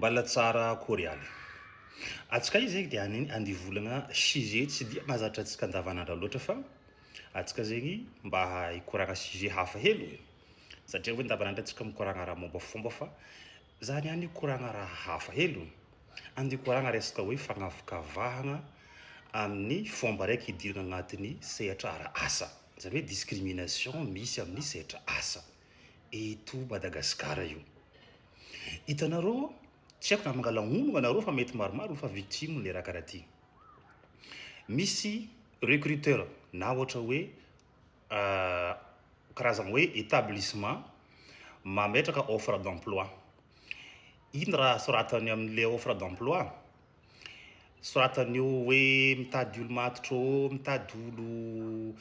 Mbala tsara korialy. Atsika izy zegny dia andivolagna sujet tsy dia mahazatra antsika andavanandro loatra fa atsika zegny mba hikoragna sujet hafa helo e. Satria hoe andavanandro antsika mikoragna raha mombafomba fa zany ihany hikoragna raha hafa helo. Andikoragna resaka hoe fagnavakavahagna amin'ny fomba raiky hidirana agnatin'ny sehatra ara-asa. Zany hoe discrimination misy amin'ny sehatra asa. Eto Madagasikara io. Hitanareo, tsy haiko na mangala honogna anareo fa mety maromaro fa victime le raha karaha ty. Misy recruteur na ohatra hoe karazagna hoe établissement mametraka offre d'emploi. Ino raha soratany amin'le offre d'emploi? Soratany eo hoe mitady olo matotra ô, mitady olo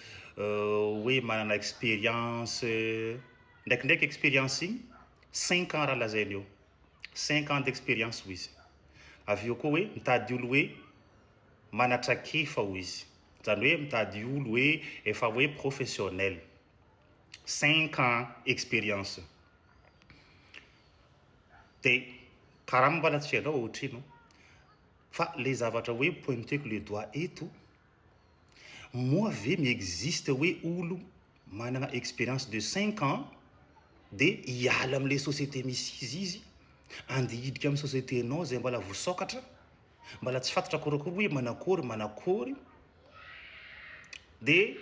hoe manana expérience, ndraikindraiky expérience igny 5 ans raha lazainy eo. 5 ans d'expérience ho izy. Avy eo koa hoe mitady olo hoe manatrakefa ho izy. Zany hoe mitady olo hoe efa hoe professionnel. 5 ans expérience. De karaha mbala tsy hainao ohatrino. Fa le zavatra hoe pointeko le doigt eto, moa ve mi-existe hoe olo manana expérience de 5 ans de hiala am'le société misy izy andihidika amin'ny sociéténao zay mbala vosokatra, mbala tsy fantatra korakory hoe manakory de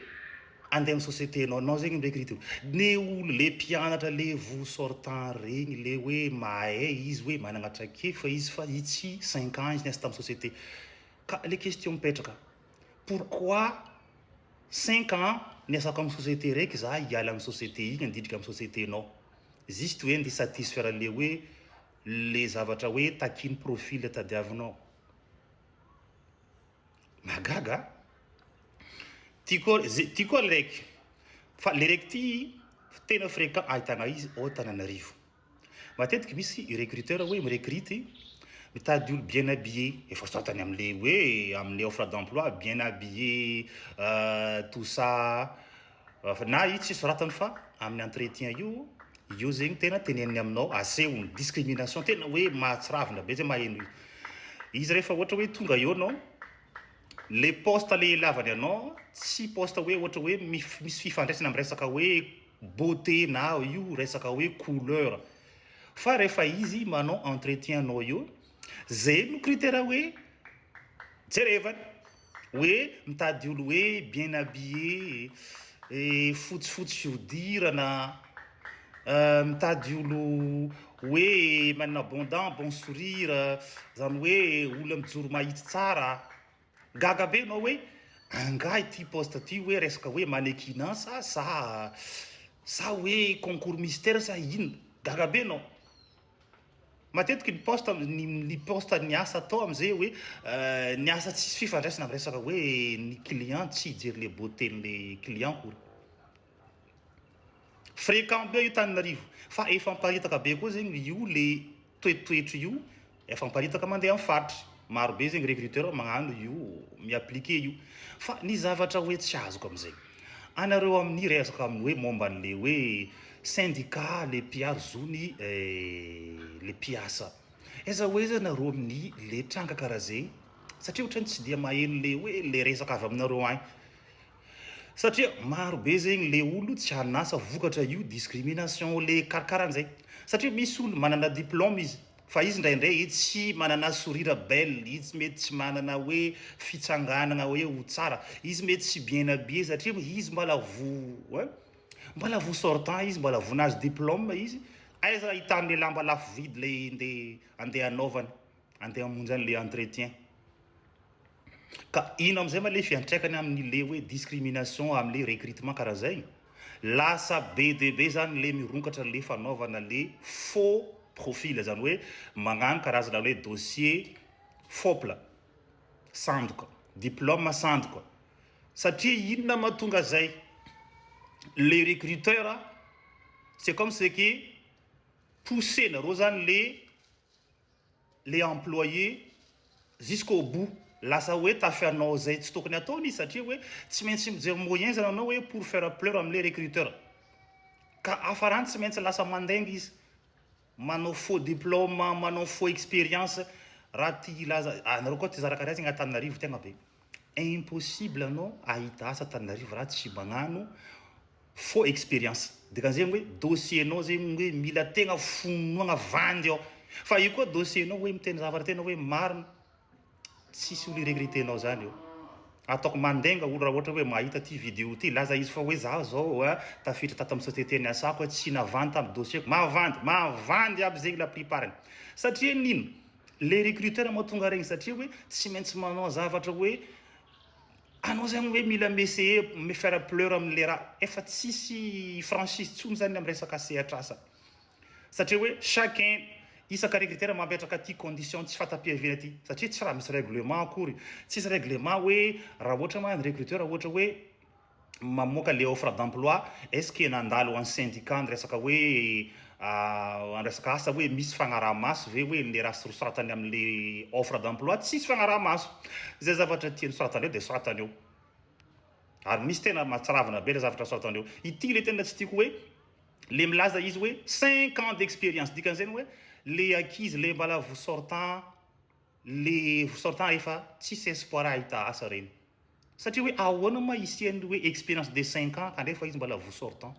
andeha amin'ny sociéténao anao zegny mirekrity. Ne olo le mpianatra le vous-sortant regny le hoe mahay izy hoe manana trakefa izy fa itsy 5 ans izy niasa tamin'ny société. Ka le question mipetraka, pourquoi 5 ans niasako amin'ny société raiky za hiala amin'ny société igny andidrika amin'ny sociéténao? Juste hoe ndi satisfaire le hoe le zavatra hoe takiny profil tadiavinao. Magaga. Tiako le raiky. Fa le raiky ty tena fréquent ahitana izy ao Antananarivo. Matetiky misy recruteur hoe mirekrity mitady olo bien habillé, efa soratany am'le hoe amin'ny offre d'emploi bien habillé, tout ça. Na io tsy soratany fa amin'ny entretien io zegny tena teneniny aminao asehony discrimination tena hoe mahatsiravina be zay maheno izy rehefa ohatra hoe tonga eo anao, le poste le ilavany anao tsy poste hoe ohatra hoe misy fifandraisana amin'ny resaka hoe beauté na io resaka hoe couleur, fa rehefa izy manao entretien anao io zay no critère hoe jerevany hoe mitady olo hoe bien habillé, fotsifotsy fihodirana, mitady olo hoe manana bon dent, bon sourire, zany hoe olo mijoro mahitsy tsara. Gaga be anao hoe angahy ty poste ty hoe resaka hoe mannequinat sa hoe concours mystère sa ino. Gaga be anao. Matetiky ny poste niasa atao am'izay hoe niasa tsisy fifandraisana amin'ny resaka hoe ny client tsy hijery le beauté le client kory. Fréquent be io Antananarivo, fa efa miparitaka be koa zegny io le toetoetro io, efa miparitaka mandeha amin'ny faritry. Maro be zegny recruteur magnano io, mi-appliquer io. Fa ny zavatra hoe tsy azoko am'zay. Anareo amin'ny resaka amin'ny hoe momba an'le hoe syndicat le mpiaro zony le mpiasa. Eza hoe zany nareo amin'ny le tranga karaha zay, satria ohatrany tsy dia maheno le hoe le resaka avy aminareo agny. Satria maro be zegny le olo tsy hanasa vokatra io discrimination le karakaran'izay. Satria misy olo manana diplôme izy, fa izy indraindray tsy manana sourire belle, izy mety tsy manana hoe fitsanganana hoe ho tsara, izy mety tsy bien habillé satria izy mbala vous sortant izy, mbala vous nahazo diplôme izy, aiza ahitany le lamba lafo vidy le andeha anaovany, andeha hamonjy an'le entretien. Ka ino am'izay ma le fiantraikany amin'ny le hoe discrimination amin'ny recrutement karaha zay? Lasa be de be zany le mironkatra le fanaovana le faux profil, zany hoe magnano karazana hoe dossier fopla, sandoka, diplôme sandoka. Satria inona mahatonga zay? Les recruteurs, c'est comme ce qui poussé nareo zany les employés jusqu'au bout. Lasa hoe tafianao zay tsy tokony ataony izy satria hoe tsy maintsy mijery moyen zany anao hoe pour faire pleur amin'le recruteur. Ka afarany tsy maintsy lasa mandainga izy. manao faux diplôme, manao faux expérience, raha ty laza anareo koa ty zarakaraha zegny Antananarivo tegna be. Impossible anao ahita asa Antananarivo raha tsy magnano faux expérience. Dikan'izegny hoe dossier-nao zegny hoe mila tegna fonoagna vandy ao. Fa io koa dossier-nao hoe miteny zavatra tena hoe marina, tsisy olo iregretenao zany io. Ataoko mandenga olo raha ohatra hoe mahita ty vidéo ty, laza izy fa hoe za zao tafiditra tato amin'ny société niasako tsy navandy tamin'ny dossier-ko. Mavandy aby zegny la plupart. Satria nino? Les recruteurs mahatonga regny satria hoe tsy maintsy manao zavatra hoe anao zany hoe mila m'essayer me faire pleur amin'le raha. Efa tsisy franchise tsony zany amin'ny resaka sehatra asa. Satria hoe chacun isaka recruteur mametraka ty condition tsy fatapiavina ty satria tsy raha misy règlement akory, tsisy règlement hoe raha ohatra ma ny recruteur ohatra hoe mamoaka le offre d'emploi, est-ce que nandalo en syndicat ny resaka hoe en resaka asa hoe misy fagnaraha-maso ve hoe le raha soratany amin'le offre d'emploi tsisy fagnaraha-maso. Zay zavatra tiany soratany eo dia soratany eo. Ary misy tena matsaravina be le zavatra soratany eo. Ity le tena tsy tiako hoe le milaza izy hoe 5 ans d'expérience, dikan'izany hoe le ankizy le mbala vous sortant efa tsisy espoir ahita asa reny. Satria hoe ahoana ma isiany hoe expérience de 5 ans kanefa izy mbala vous sortant.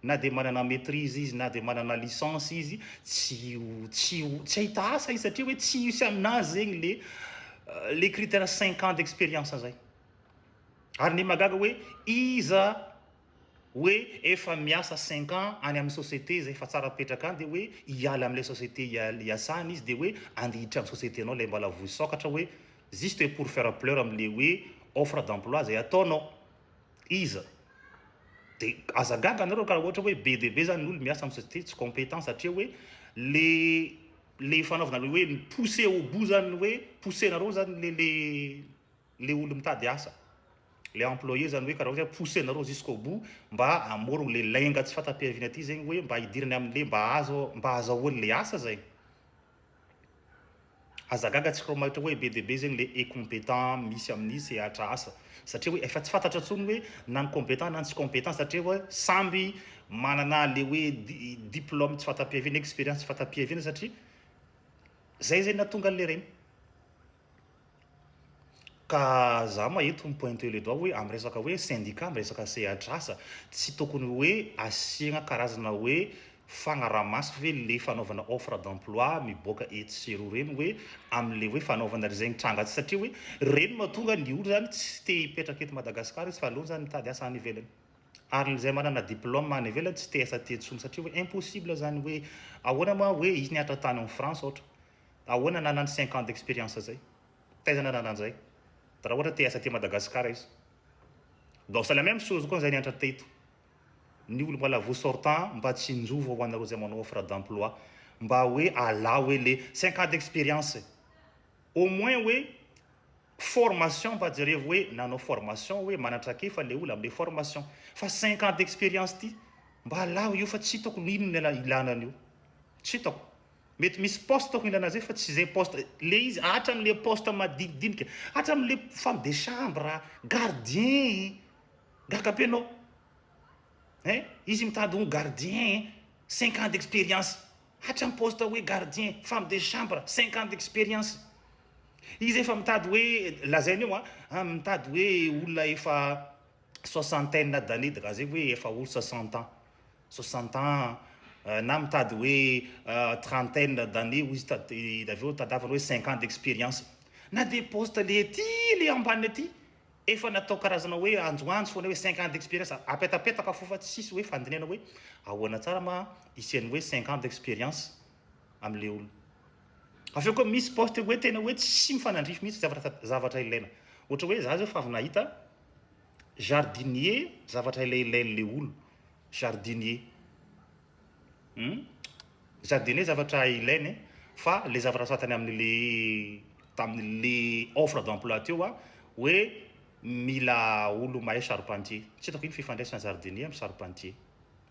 Na de manana maîtrise izy na de manana licence izy tsy ahita asa izy satria hoe tsy isy aminazy zegny le critère 5 ans d'expérience zay. Ary ny magaga hoe iza hoe efa miasa 5 ans any amin'ny société zay efa tsara petraka any, de hoe hiala amin'ilay société hiasany izy de hoe andihitra amin'ny société anao le mbala voasokatra hoe juste pour faire pleur amin'le hoe offre d'emploi zay ataonao. Iza de azagaga anareo karaha ohatra hoe be de be zany olo miasa amin'ny société tsy compétent satria hoe le fanaovana hoe ny pousser au bout zany hoe pousser nareo zany le olo mitady asa. Le employé zany hoe karaha hoe pousser nareo jusqu'au bout mba amorogno le lainga tsy fatapiavina ty zegny hoe mba hidirany amin'le mba azahoany le asa zay. Azagaga tsika mahita hoe be de be zegny le incompétent misy amin'ny sehatra asa satria hoe efa tsy fantatra tsony hoe na ny compétent na tsy compétent satria hoe samby manana le hoe diplôme tsy fatapiavina, expérience tsy fatapiavina satria zay zay nahatonga le reny. Ka za mahito mipointe le doigt hoe amin'ny resaka hoe syndicat amin'ny resaka sehatra asa tsy tokony hoe asiagna karazana hoe fagnaraha-maso ve le fanaovana offre d'emploi miboaka eto sy eroa reny hoe amin'le hoe fanaovana zegny tranga satria hoe reny mahatonga ny olo zany tsy te hipetraka eto Madagasikara izy fa aloha zany mitady asa any ivelany. Ary zay manana diplôme any ivelany tsy te asa tetsony satria hoe impossible zany hoe ahoana ma hoe izy niatra tany amin'ny France ohatra, ahoana nanany 5 ans d'expérience zay, taiza nanana an'izay. Raha ohatra te asa ty Madagasikara izy. Donc c'est la même chose koa zay nianatra teto. Ny olo mbala vous sortant mba tsy injova ho anareo zay manao offre d'emploi mba hoe ala hoe le 5 ans d'expérience. Au moins hoe formation mba jereo hoe nanao formation hoe manatrake fa le olo amin'le formation. Fa 5 ans d'expérience ty mba ala io fa tsy hitako inona ilana an'io. Tsy hitako. Mety misy poste tokony ilana zay fa tsy zay poste le izy hatra amin'le poste madinidinika, hatra amin'le femme de chambre, gardien, gakapenao. Izy mitady ho gardien 5 ans d'expérience. Hatra amin'ny poste hoe gardien, femme de chambre 5 ans d'expérience. Izy efa mitady hoe lazainy io mitady hoe olona efa soixantaine d'années daga zay hoe efa olo 60 ans. 60 ans na mitady hoe trentaine d'années ou izy aveo tadavana hoe 5 ans d'expérience. Na de poste le ty le ambany aty efa natao karazana hoe anjoanjo foana hoe 5 ans d'expérience apetapetaka fofa tsisy hoe fandinena hoe ahoana tsara ma isiany hoe 5 ans d'expérience amin'le olo. Afeo koa misy poste hoe tena hoe tsy mifanandrify mihitsy zavatra ilaina. Ohatra hoe za zao fa avy nahita jardinier, zavatra ilain'le olo, jardinier. Jardinier zavatra ilainy fa le zavatra soratany tamin'le offre d'emploi teo hoe mila olo mahay charpentier. Tsy hitako ino fifandraisana jardinier amin'ny charpentier.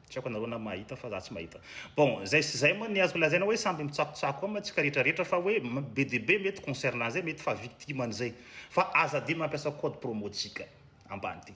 Tsy haiko anareo na mahita fa za tsy mahita. Bon, zay moa ny azoko lazaina hoe samby mitsakotsako ama tsika rehetrarehetra fa hoe be de be mety concernant zay mety fa victime an'izay. Fa aza dia mampiasa code promo tsika ambany ty.